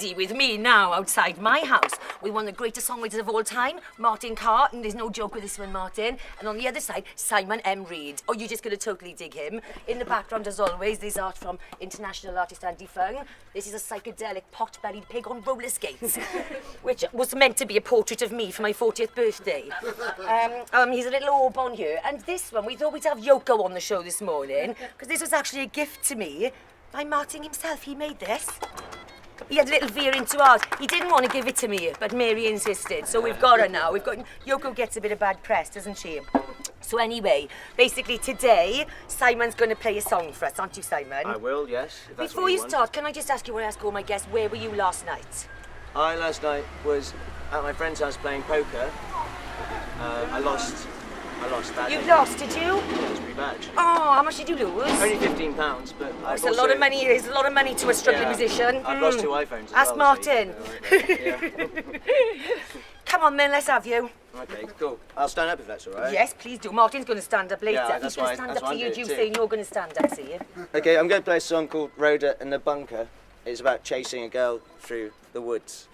busy with me now outside my house with one of the greatest songwriters of all time, Martin Carr, and there's no joke with this one, Martin. And on the other side, Simon M. Reid. Oh, you're just going to totally dig him. In the background, as always, there's art from international artist Andy Fung. This is a psychedelic pot-bellied pig on roller skates, which was meant to be a portrait of me for my 40th birthday. He's a little orb on here. And this one, we thought we'd have Yoko on the show this morning, because this was actually a gift to me by Martin himself. He made this. He had a little veer into art. He didn't want to give it to me, but Mary insisted. So we've got her now. Yoko gets a bit of bad press, doesn't she? So anyway, basically today, Simon's going to play a song for us, aren't you, Simon? I will, yes. Before you start, can I just ask you what I ask all my guests, where were you last night? I last night was at my friend's house playing poker. I lost badly. You lost, did you? Yeah, it was pretty bad. Oh, how much did you lose? Only £15, but it's a lot of money. It's a lot of money to a struggling musician. I've lost 2 iPhones as Ask well. Martin. So yeah. Come on then, let's have you. Okay, cool. I'll stand up if that's all right. Yes, please do. Martin's going to stand up later. Yeah, He's going to stand up to you, saying you're going to stand up, see you? Okay, I'm going to play a song called Rhoda and the Bunker. It's about chasing a girl through the woods.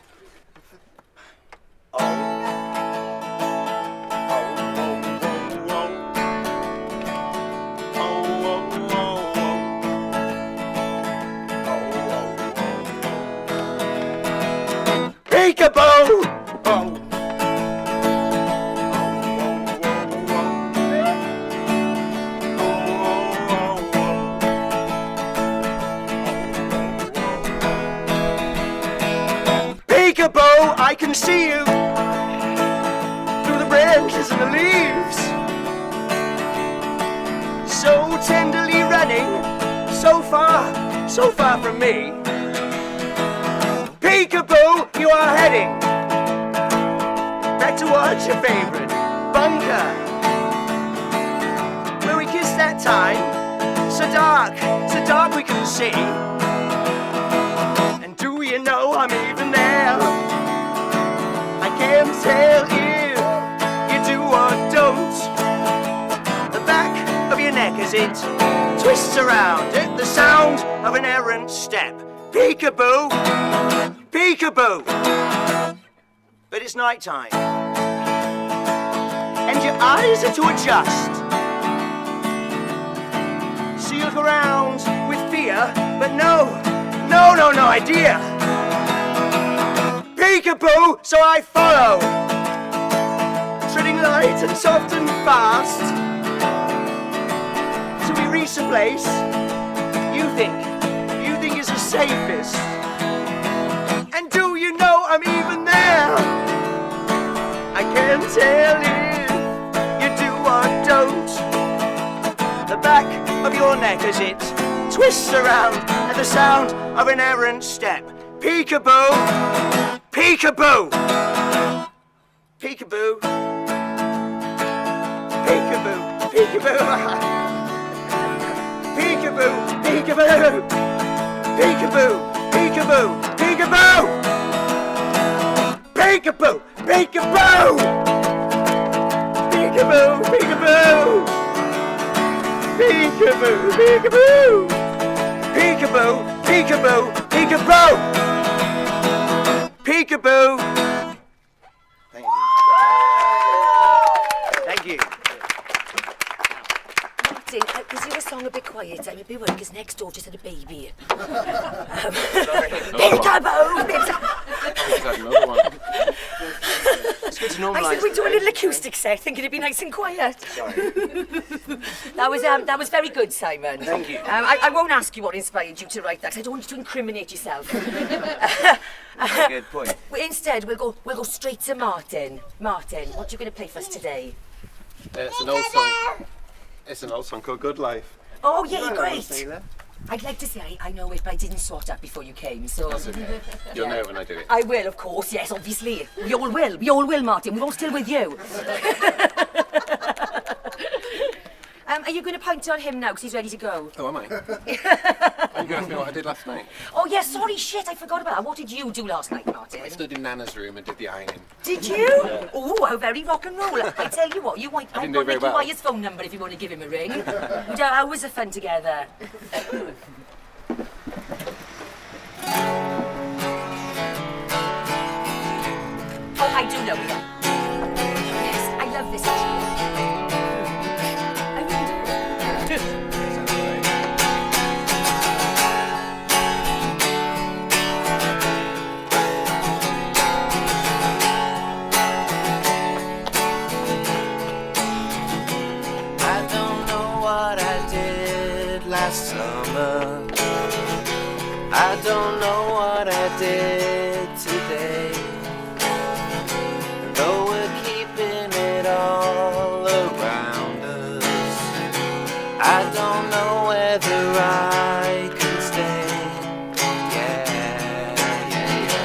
Peekaboo! Peekaboo, I can see you through the branches and the leaves, so tenderly running, so far from me. Peekaboo, you are heading back towards your favorite bunker, where we kissed that time, so dark we can see. And do you know I'm even there? I can't tell if you do or don't. The back of your neck as it twists around at the sound of an errant step. Peekaboo, peekaboo. But it's night time, and your eyes are to adjust. So you look around with fear, but no idea. Peekaboo, so I follow, treading light and soft and fast. So we reach a place you think is the safest. And do you know I'm even there? I can't tell if you do or don't. The back of your neck as it twists around at the sound of an errant step. Peekaboo, peekaboo, peekaboo, peekaboo, peekaboo, peekaboo, peekaboo. Peekaboo, peekaboo, peekaboo! Peekaboo, peekaboo! Peekaboo, peekaboo! Peekaboo, peekaboo! Peekaboo, peekaboo, peekaboo! Peekaboo! Thank you. Thank you. Is your song a bit quiet? I'm a bit worried because next door just had a baby. Sorry. Peekaboo! Another one. It's good to normalise. I said we'd do a little acoustic set, thinking it'd be nice and quiet. Sorry. That was very good, Simon. Thank you. I won't ask you what inspired you to write that, because I don't want you to incriminate yourself. Good point. Instead, we'll go straight to Martin. Martin, what are you going to play for us today? It's an old song. It's an old song called Good Life. Oh yeah, great. I'd like to say I know it, but I didn't sort up before you came, so... That's okay. You'll know when I do it. I will, of course, yes, obviously. We all will, Martin. We're all still with you. Are you going to point on him now, because he's ready to go? Oh, am I? Are you going to ask me what I did last night? Oh, yeah, sorry, shit, I forgot about that. What did you do last night, Martin? I stood in Nana's room and did the ironing. Did you? Oh, how very rock and roll. I tell you what, I've got Nicky Wyer's phone number if you want to give him a ring. How was the fun together? love this actually. I really do. I don't know what I did last summer. I don't know what I did today. Though we're keeping it all around us, I don't know whether I can stay. Yeah, yeah, yeah.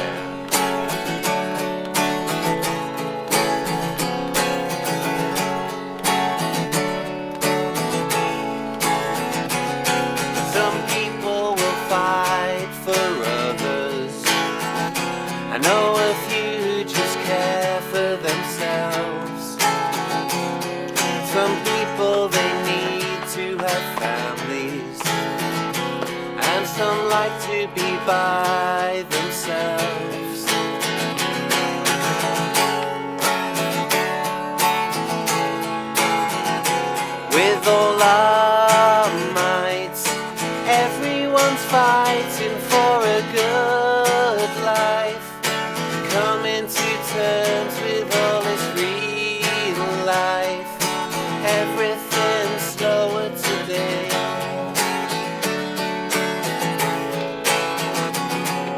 Some people will fight for others. I know a few who just care for themselves. Some people, they need to have families, and some like to be by themselves. With all our might, everyone's fighting for a good life. Coming to terms with all this real life. Everything's slower today.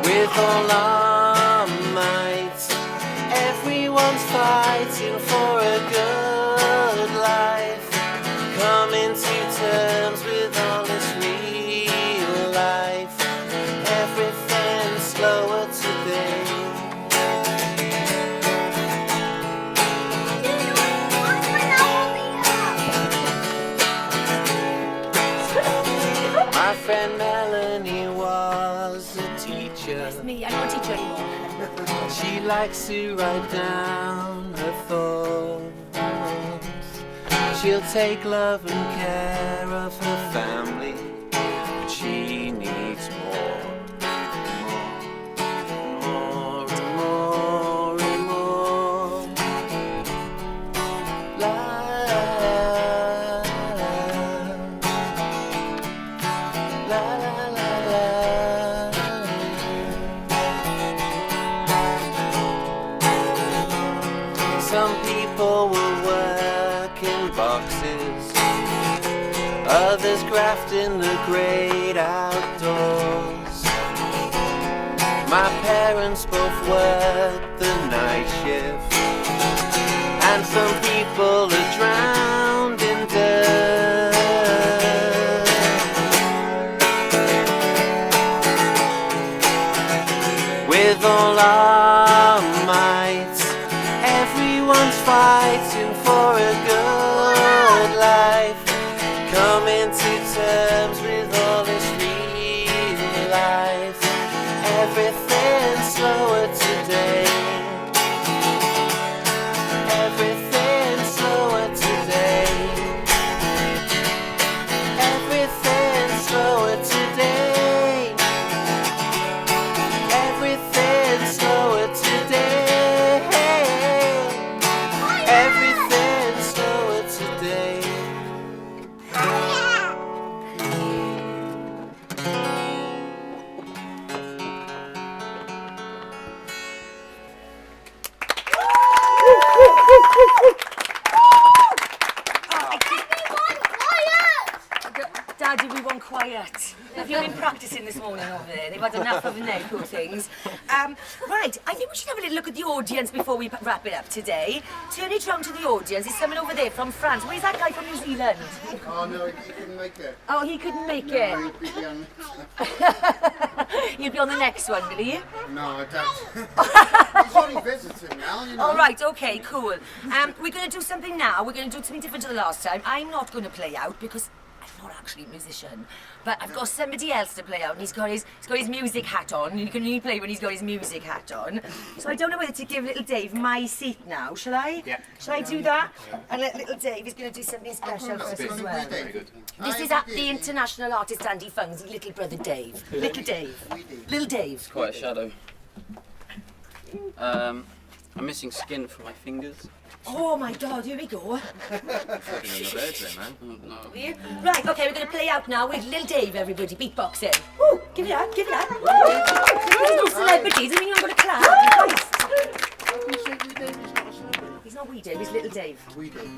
With all our might, everyone's fighting for a good life. Coming to terms with all this real life. Everything's slower today. My friend Melanie was a teacher. It's me, I'm not a teacher anymore. She likes to write down her thoughts. She'll take love and care of her family, but she needs more. More and more and more. La, la, la, la, la. Some people will work in boxes, others graft in the great outdoors. My parents both work the night shift, and some people are drowned in dirt. With all our might, everyone's fighting for a good life. Coming to terms with all this real life. Everything's slower today. Everything's slower today. Everything's slower today. Everything's slower today. Everything's slower today. Daddy, we want quiet. Have you been practicing this morning over there? They've had enough of the neck, poor things. Right, I think we should have a little look at the audience before we wrap it up today. Turn it round to the audience. There's someone over there from France. Where's that guy from New Zealand? Oh no, he couldn't make it. Oh, he couldn't make No, it. he'd be young. You'll be on the next one, will you? No, I don't. He's only visiting now, you know. All right, okay, cool. We're going to do something now. We're going to do something different to the last time. I'm not going to play out because I'm not actually a musician, but I've got somebody else to play out, and he's got his music hat on. You can only play when he's got his music hat on. So I don't know whether to give little Dave my seat now. Shall I? Yeah. Shall I do that? And let little Dave is going to do something special for us as well. Very good. This is at the international artist Andy Fung's little brother Dave. Little Dave. Little Dave. Quite a shadow. I'm missing skin from my fingers. Oh my God, here we go. Fucking in the bed there, man. No. Right, okay, we're going to play out now with Lil Dave, everybody, beatboxing. Woo, give it up, give it up. Woo! There's no celebrities, I mean, you're going to clap. Nice. How can you say Wee Dave is not a celebrity? He's not Wee Dave, he's Little Dave. Wee Dave.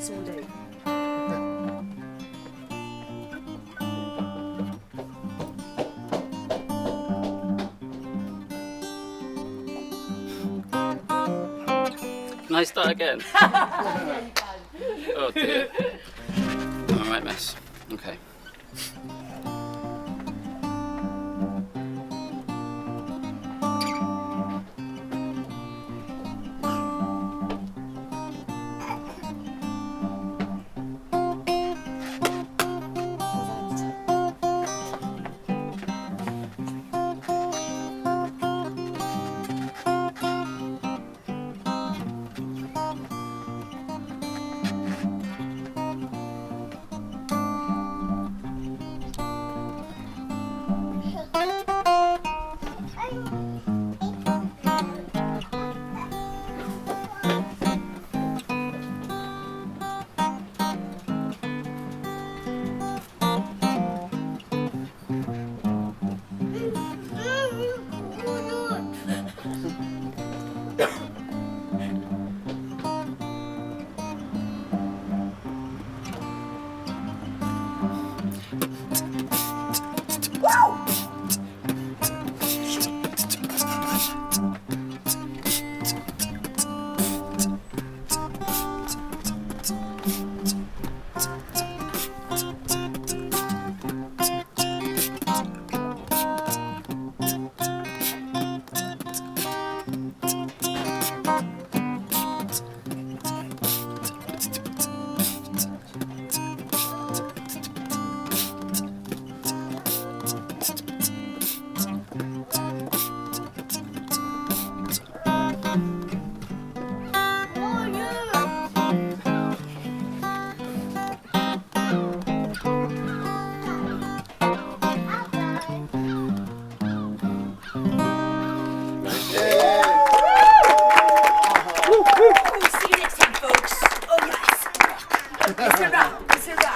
Small Dave. Can I start again? Oh dear. All right, miss. Okay. See you next time, folks. Oh, yes. It's a wrap. It's a wrap.